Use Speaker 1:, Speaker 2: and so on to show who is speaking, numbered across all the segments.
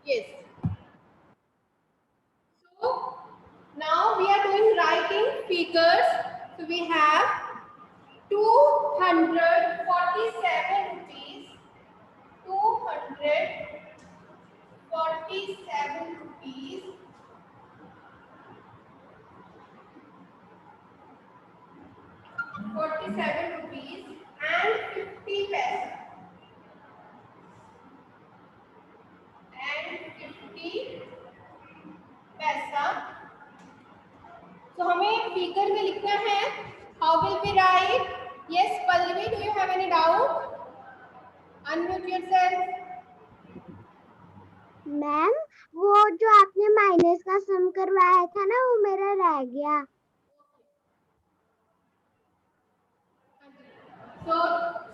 Speaker 1: Yes. So now we are doing writing figures. So we have 247 rupees. 247 rupees. 47 rupees and 50 paisa. And 50 पैसा. So हमें figure में लिखना है. How will we write? Yes, Pallavi, do you have any doubt? Unmute yourself.
Speaker 2: Ma'am वो जो आपने minus का सम करवाया था ना वो मेरा रह गया.
Speaker 1: So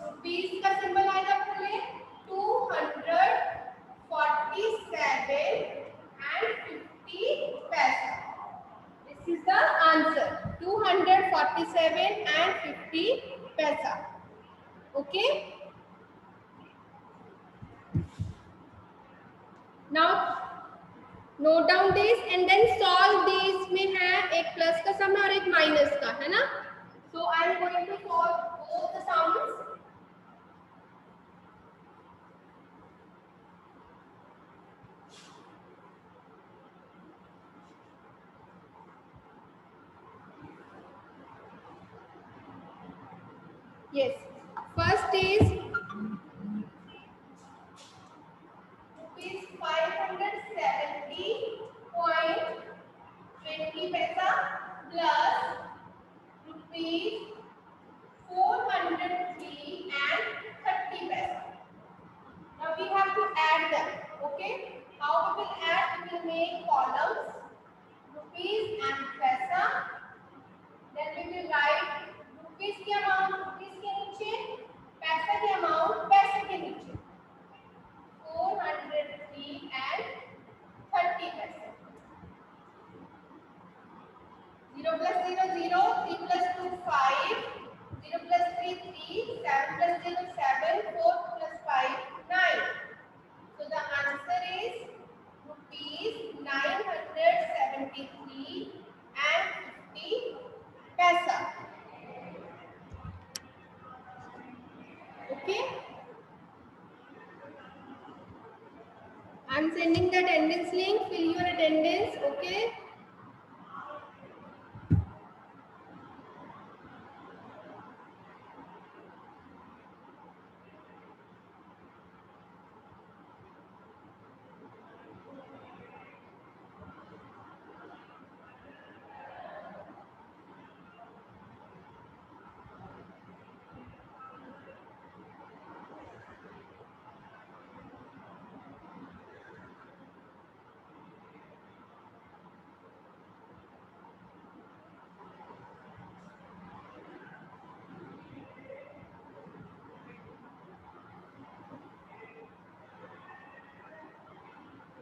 Speaker 1: rupees का सिंबल आएगा पहले 247 and 50 पैसा. This is the answer. 247 and 50 paisa. Okay. Now note down this and then solve this. में है एक प्लस का सम है और एक माइनस का है ना. So I am going to solve both the sums. Yes. First is rupees 570.20 paisa plus rupees 403 and 30 paisa. Now we have to add them. Okay. How we will add? We will make columns rupees and paisa. Then we will write rupees की amount rupees के नीचे, पैसा की amount पैसे के नीचे. 403 and 30 paisa. 0 plus 0 0, 3 plus 2 5, 0 plus 3 3, 7 plus 0 7, 4 plus 5 9. So the answer is rupees 973 and 50 paisa. Okay. I am sending the attendance link. Fill your attendance. Okay.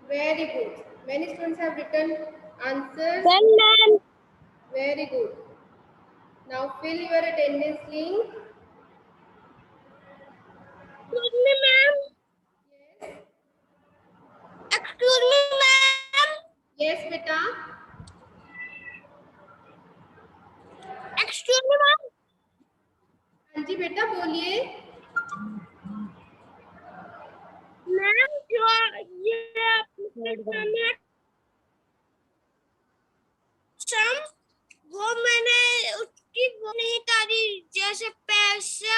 Speaker 1: Very good. Many students have written answers.
Speaker 2: Well, ma'am.
Speaker 1: Very good. Now fill your attendance link.
Speaker 2: Excuse me, ma'am.
Speaker 1: Yes.
Speaker 2: Excuse me, ma'am.
Speaker 1: Yes, beta.
Speaker 2: Excuse me, ma'am.
Speaker 1: हाँ जी बेटा बोलिए.
Speaker 2: Ma'am जो ये आपने सम वो मैंने उसकी वो नहीं तारी जैसे पैसा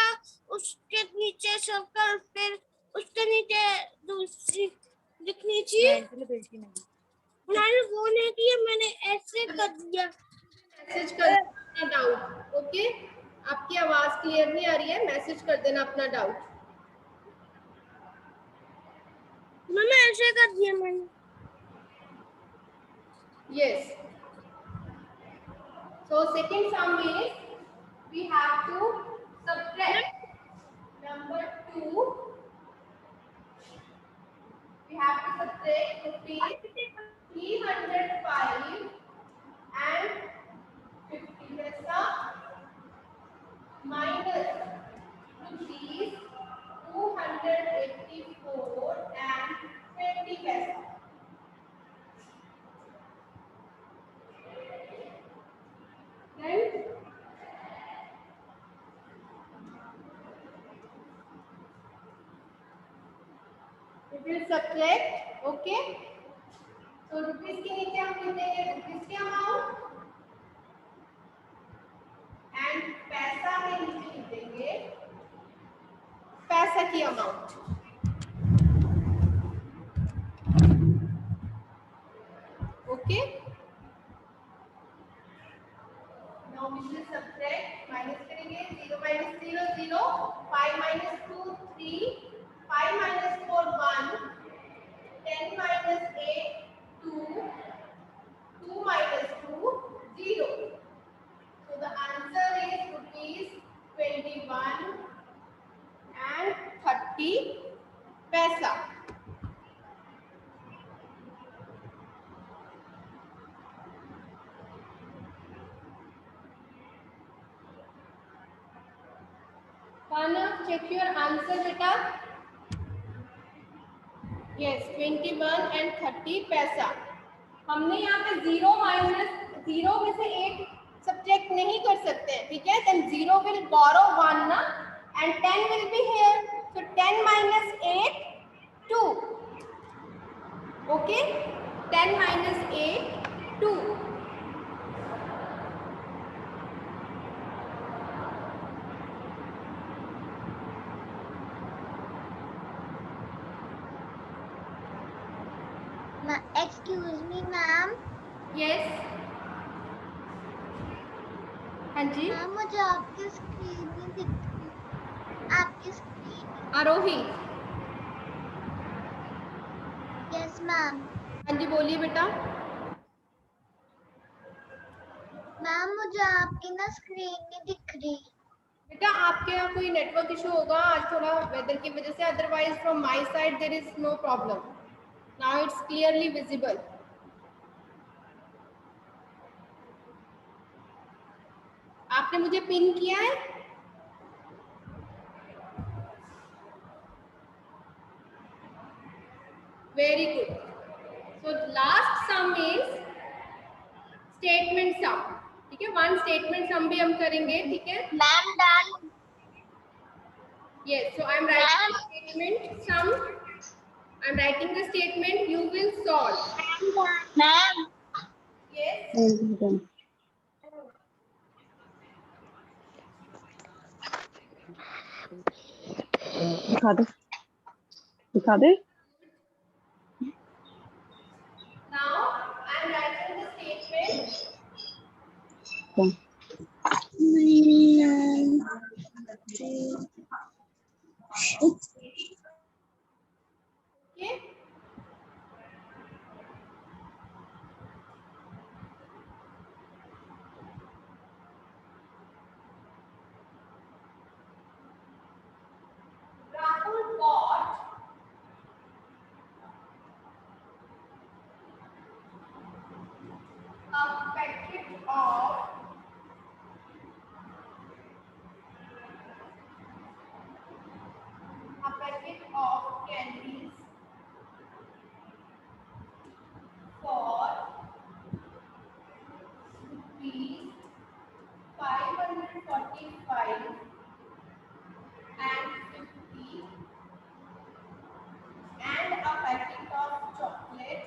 Speaker 2: उसके नीचे सबका फिर उसके नीचे दूसरी लिखनी चाहिए. मैंने वो नहीं किया, मैंने ऐसे कर दिया.
Speaker 1: मैसेज कर देना डाउट. ओके. आपकी आवाज क्लियर नहीं आ रही है. मैसेज कर देना अपना डाउट.
Speaker 2: मैंने ऐसे कर दिया मैंने.
Speaker 1: Yes. So second sum is we have to subtract number 2. We have to subtract rupees 305 and 50 paisa minus rupees 284 and 20 paisa. will subtract. Okay. So rupees के नीचे हम लिख देंगे rupees के amount and पैसा के नीचे लिख देंगे पैसा की amount. Okay. Now we will subtract. Minus करेंगे 0 minus 0 0, 5 minus 2 3, 5 minus 4 1, 10 minus 8 2, 2 minus 2 0. So the answer is rupees 21 and 30 paisa. Pranav, check your answer beta. Yes, 21 and 30 पैसा. हमने यहाँ पे 0 माइनस 0 में से 8 सब्जेक्ट नहीं कर सकते हैं, ठीक है? Then 0 will borrow 1 ना, and 10 will be here. So 10 minus 8 2. Okay? 10 minus 8 2.
Speaker 2: Excuse me, ma'am.
Speaker 1: Yes. हाँ जी.
Speaker 2: मैम मुझे आपकी स्क्रीन नहीं दिख रही. आपकी स्क्रीन.
Speaker 1: आरोही.
Speaker 2: Yes ma'am.
Speaker 1: हाँ जी बोलिए बेटा.
Speaker 2: मैम मुझे आपकी ना स्क्रीन नहीं दिख रही.
Speaker 1: बेटा आपके यहाँ कोई नेटवर्क इशू होगा आज थोड़ा वेदर की वजह से, otherwise from my side there is no problem. Now it's clearly visible. आपने मुझे पिन किया है. Very good. So last sum is statement sum. ठीक है, वन स्टेटमेंट सम भी हम करेंगे. ठीक है
Speaker 2: ma'am done.
Speaker 1: yes, so I am writing the statement sum. I am writing the statement, you will solve.
Speaker 2: Ma'am.
Speaker 1: Yes.
Speaker 3: दिखा दे.
Speaker 1: Now I am writing the statement. Okay. Rahul bought a packet of candies for rupees 545 and 50, and a packet of chocolate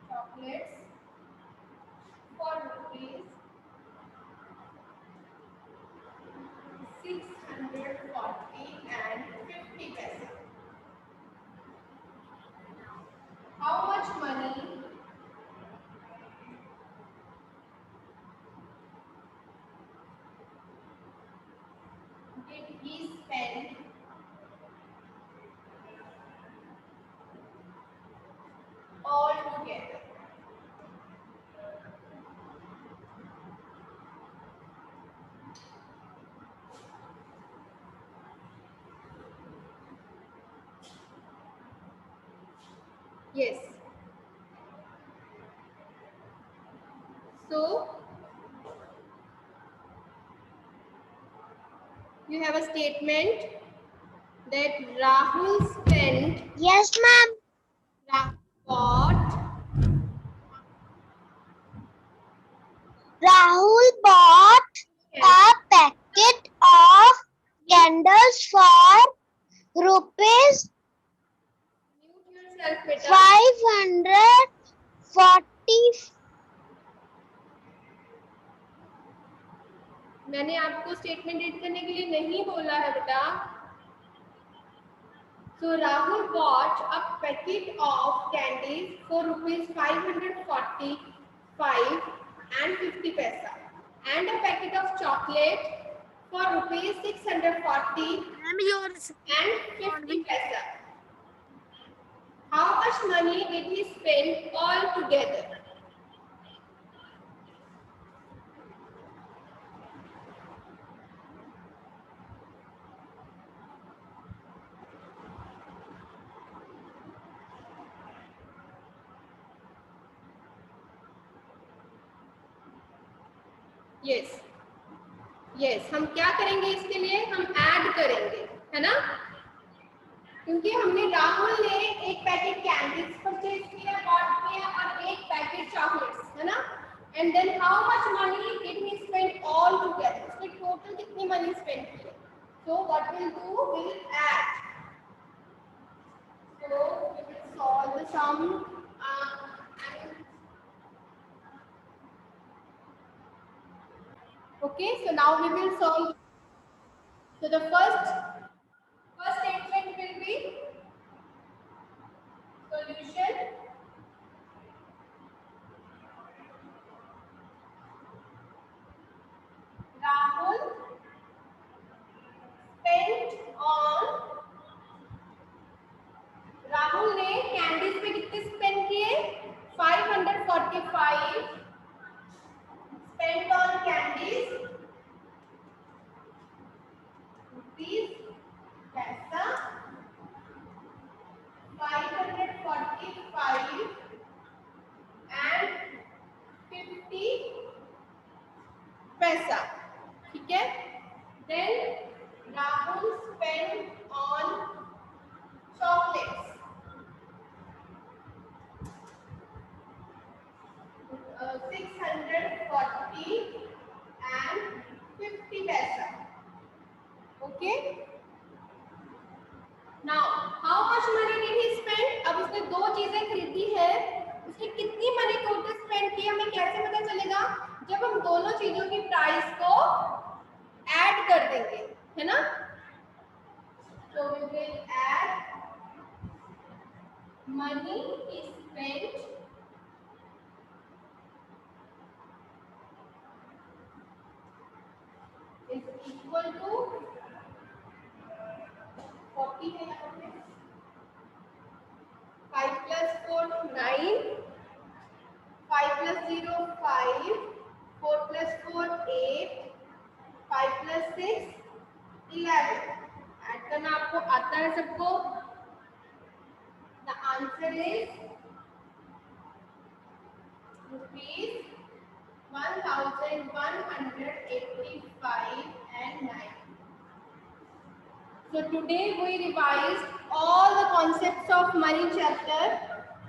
Speaker 1: chocolates for rupees 640 and 50 paisa. How much money did he spend all together? Yes. So you have a statement that Rahul spent.
Speaker 2: Yes ma'am.
Speaker 1: Rahul bought
Speaker 2: Rahul bought a packet of candles for rupees
Speaker 1: Mute yourself, beta.
Speaker 2: 540.
Speaker 1: मैंने आपको statement read करने के लिए नहीं बोला है बेटा. So Rahul bought a packet of candies for rupees 545 and 50 paisa, and a packet of chocolate for rupees 640 and 50 paisa. How much money did he spend all together? Yes. Yes, हम क्या करेंगे इसके लिए? हम ऐड करेंगे, है ना? क्योंकि हमने राहुल ने एक पैकेट कैंडीज परचेज किया, बॉट किया और एक पैकेट चॉकलेट्स, है ना? And then how much money did he spend all together? उसने टोटल कितनी मनी स्पेंड की? So what will do, will add. So we will solve the sum. Okay, so now we will solve. So the first statement will be solution. Rahul spent on. Rahul ने candies पे कितने spend किए? 545 spent on candies, rupees paisa, 545 and 50 पैसा. ठीक है? Then Rahul spent on chocolates, 640 and 50 paisa. Okay. Now, how much money did he spend? अब उसने दो चीजें खरीदी है, उसने कितनी मनी टोटल स्पेंड की हमें कैसे पता चलेगा? जब हम दोनों चीजों की प्राइस को ऐड कर देंगे, है ना? So we will add money is spent is equal to 40 है यहाँ पे. 5 plus 4 9, 5 plus 0 5, 4 plus 4 8, 5 plus 6 11. Add करना आपको आता है सबको? The answer is rupees 1185 and 9. So today we revised all the concepts of money chapter: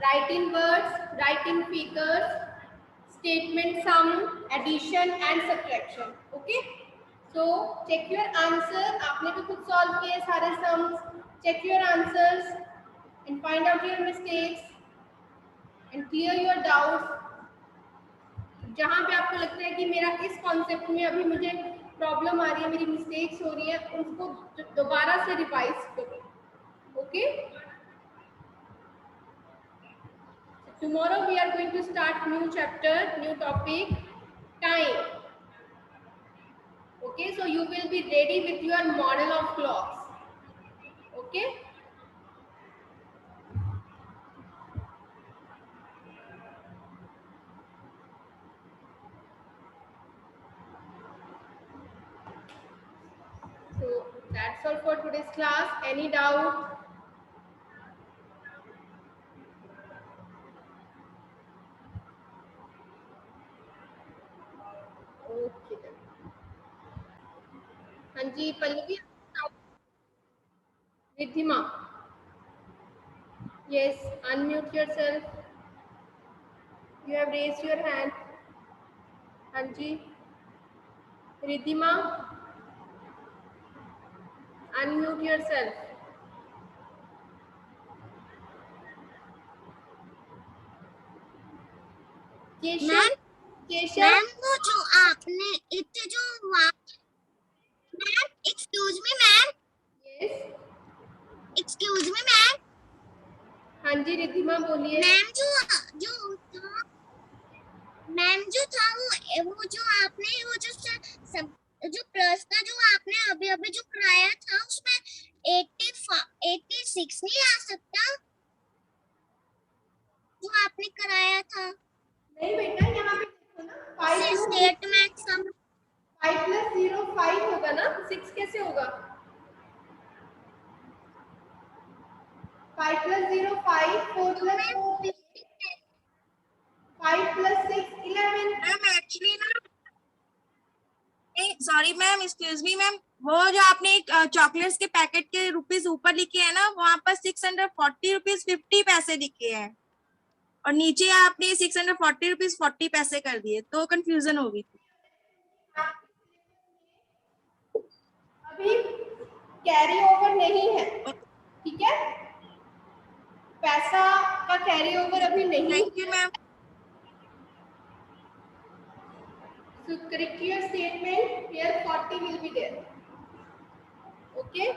Speaker 1: writing words, writing figures, statement sum, addition and subtraction. Okay? So check your answer. आपने भी खुद solve किए सारे sums. Check your answers and find out your mistakes and clear your doubts. जहाँ पे आपको लगता है कि मेरा इस कॉन्सेप्ट में अभी मुझे प्रॉब्लम आ रही है, मेरी मिस्टेक्स हो रही है, उसको दोबारा से रिवाइज करो. Okay? Tomorrow we are going to start new chapter, new topic, time. Okay, so you will be ready with your model of clocks. Okay? So that's all for today's class. Any doubt? Okay then. हाँ जी Pallavi, Riddhima. Yes, unmute yourself. You have raised your hand. हाँ हाँ जी, Riddhima, unmute yourself. Keshav,
Speaker 2: ma'am
Speaker 1: Keshav,
Speaker 2: ma'am वो जो आपने इतने जो ma'am excuse me ma'am,
Speaker 1: yes,
Speaker 2: excuse me ma'am,
Speaker 1: हाँ जी रिद्धिमा बोलिए।
Speaker 2: मैम जो जो था मैम जो था वो जो आपने वो जो सब जो प्लस का जो आपने अभी अभी जो कराया था उसमें 86 नहीं आ सकता जो आपने कराया था
Speaker 1: नहीं बेटा, यहाँ पे देखो ना, 5
Speaker 2: स्टेट में सब
Speaker 1: 5 + 0 5 होगा ना, 6 कैसे होगा? 5 + 0 5, 4 + 4 5 + 6 11।
Speaker 3: मैम एक्चुअली ना, sorry ma'am, excuse me ma'am, वो जो आपने चॉकलेट्स के पैकेट के रुपीस ऊपर लिखे हैं ना, वहाँ पर 640 रुपीज 50 पैसे लिखे हैं और नीचे आपने 640 रुपीज 40 पैसे कर दिए, तो कंफ्यूजन हो गई थी।
Speaker 1: अभी कैरी ओवर नहीं है, ठीक है, पैसा का कैरी ओवर अभी नहीं।
Speaker 3: Thank you ma'am.
Speaker 1: So correct your statement, here 40 will be there. Okay.